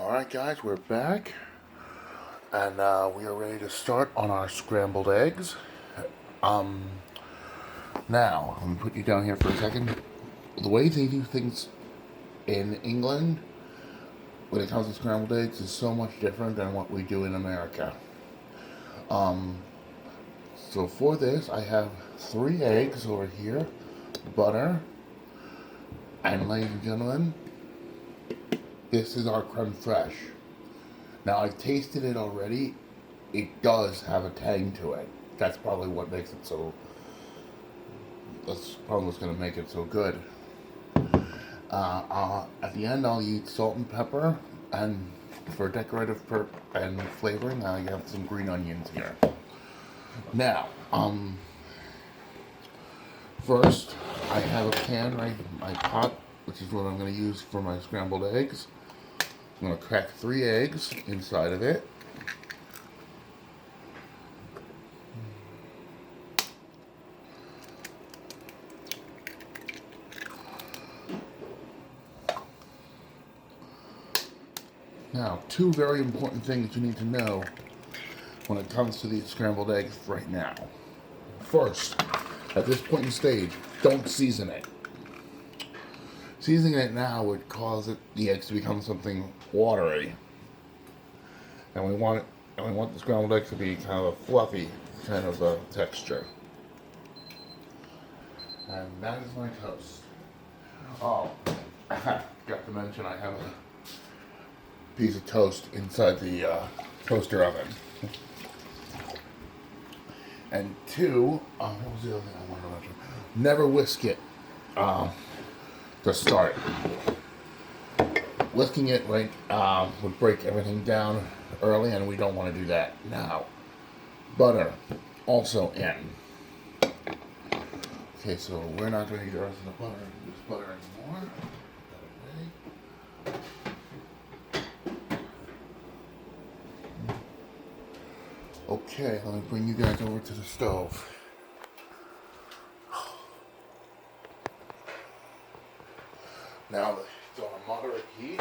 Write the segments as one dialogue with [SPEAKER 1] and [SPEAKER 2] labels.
[SPEAKER 1] Alright guys, we're back and we are ready to start on our scrambled eggs. Um, Now, let me put you down here for a second. The way they do things in England when it comes to scrambled eggs is so much different than what we do in America. Um, so for this I have 3 eggs over here, butter, and ladies and gentlemen, this is our creme fraiche. Now, I've tasted it already. It does have a tang to it. That's probably what makes it so... That's probably what's going to make it so good. At the end, I'll use salt and pepper. And for decorative and flavoring, I have some green onions here. Now, first, I have a pan right in my pot, which is what I'm going to use for my scrambled eggs. I'm going to crack 3 eggs inside of it. Now, 2 very important things you need to know when it comes to these scrambled eggs right now. First, at this point in stage, don't season it. Seasoning it now would cause the eggs to become something watery. And we want the scrambled eggs to be kind of a fluffy kind of a texture. And that is my toast. Oh, I forgot to mention I have a piece of toast inside the toaster oven. And 2, what was the other thing I wanted to mention? Never whisk it to start. Whisking it would break everything down early, and we don't want to do that. Now, butter also in. Okay, so we're not going to use the rest of the butter anymore. Put that away. Okay, let me bring you guys over to the stove. Now it's on a moderate heat.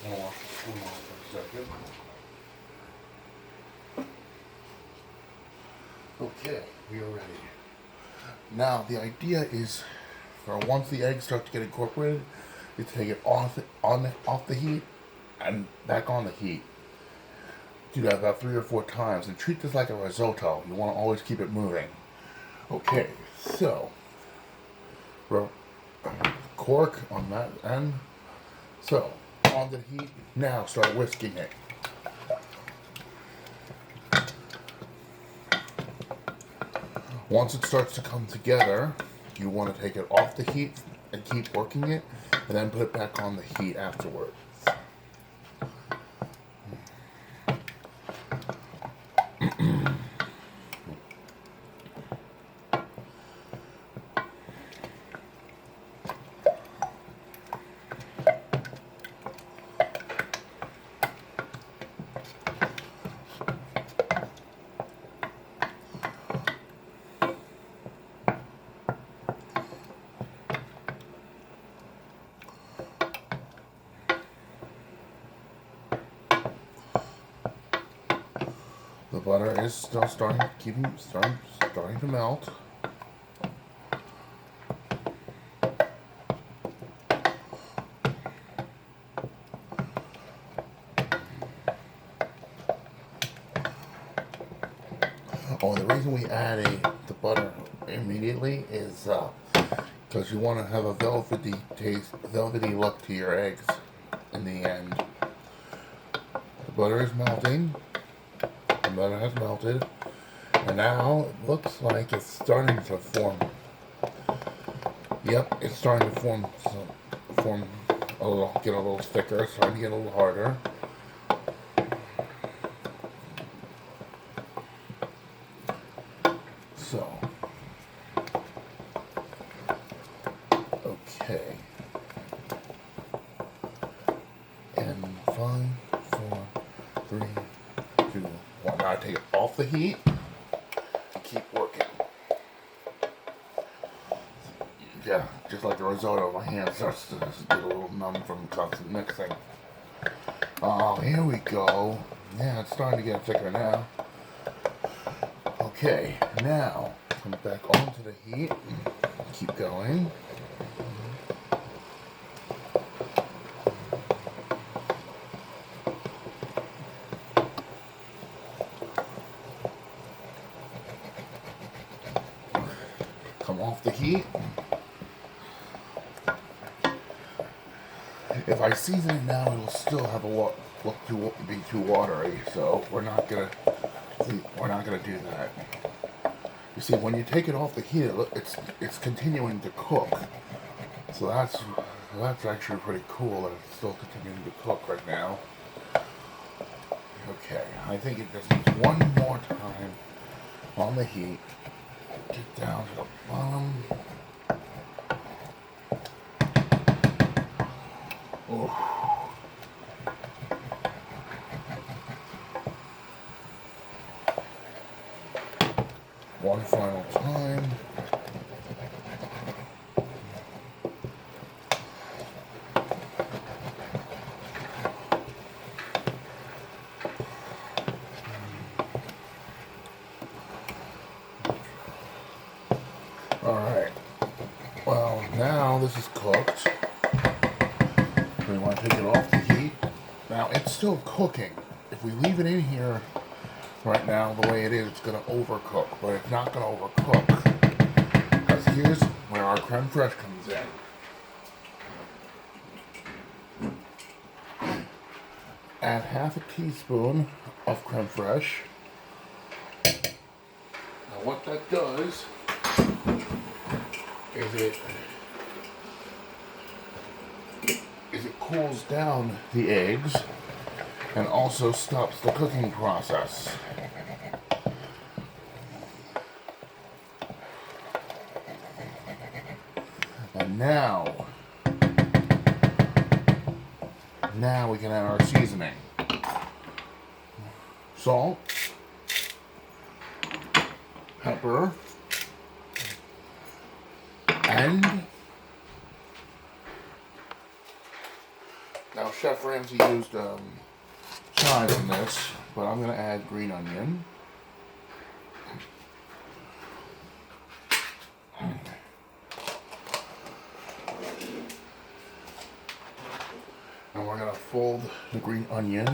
[SPEAKER 1] I'll wash the spoon off for a second. Okay, we are ready. Now the idea is, for once the eggs start to get incorporated, you take it off the heat and back on the heat. Do that about 3 or 4 times and treat this like a risotto. You want to always keep it moving. Okay, so cork on that end. So on the heat. Now start whisking it. Once it starts to come together, you want to take it off the heat and keep working it, and then put it back on the heat afterwards. The butter is still starting to melt. Oh, the reason we add the butter immediately is because you want to have a velvety taste, velvety look to your eggs in the end. The butter is melting. The butter has melted, and now it looks like it's starting to form. Yep, it's starting to form a little, get a little thicker, starting to get a little harder. So, okay, and 5, 4, 3, 2, 1. Now I take it off the heat and keep working. Yeah, just like the risotto, my hand starts to just get a little numb from constant mixing. Oh, here we go. Yeah, it's starting to get thicker now. Okay, now come back onto the heat. Keep going. Come off the heat. If I season it now, it'll still have be too watery. So we're not gonna do that. You see, when you take it off the heat, it's continuing to cook. So that's actually pretty cool that it's still continuing to cook right now. Okay, I think it just needs one more time on the heat. Get down to the bottom. Oh. One final time. Alright, well now this is cooked. We want to take it off the heat. Now it's still cooking. If we leave it in here right now the way it is, it's going to overcook, but it's not going to overcook. Because here's where our creme fraiche comes in. Add half a teaspoon of creme fraiche. Now what that does is it cools down the eggs and also stops the cooking process. And now we can add our seasoning. Salt, pepper, and now Chef Ramsay used chives in this, but I'm going to add green onion. And we're going to fold the green onion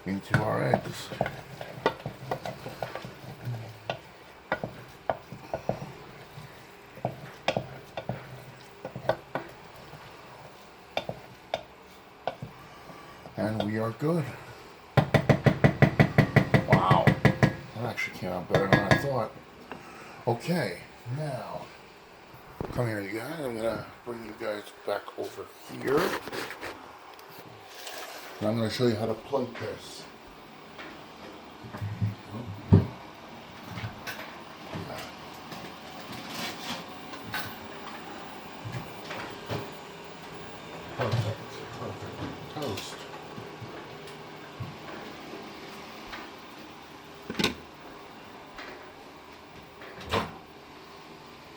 [SPEAKER 1] into our eggs. And we are good. Wow, that actually came out better than I thought. Okay, now, come here you guys. I'm going to bring you guys back over here. And I'm going to show you how to plug this. Perfect. Toast.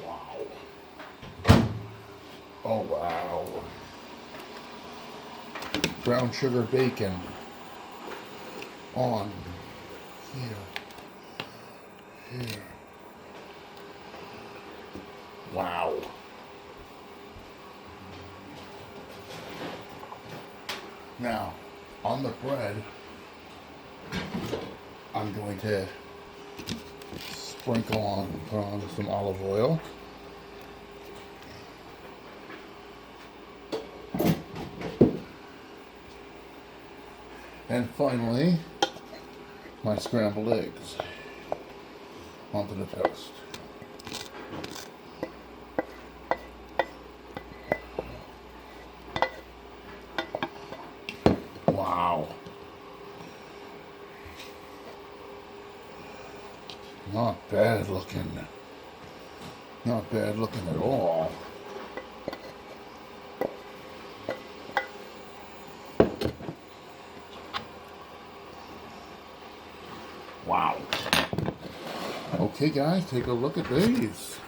[SPEAKER 1] Wow. Oh, wow. Brown sugar bacon on here. Wow. Now, on the bread, I'm going to put on some olive oil. And finally, my scrambled eggs onto the toast. Wow. Not bad looking. Not bad looking at all. Wow. Okay guys, take a look at these.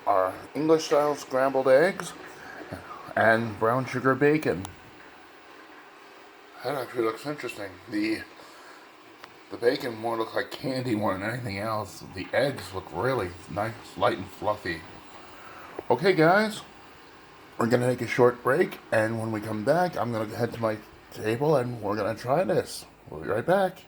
[SPEAKER 1] our English style scrambled eggs and brown sugar bacon. That actually looks interesting. The bacon more looks like candy more than anything else. The eggs look really nice, light and fluffy. Okay guys, we're gonna take a short break, and when we come back, I'm gonna head to my table and we're gonna try this. We'll be right back.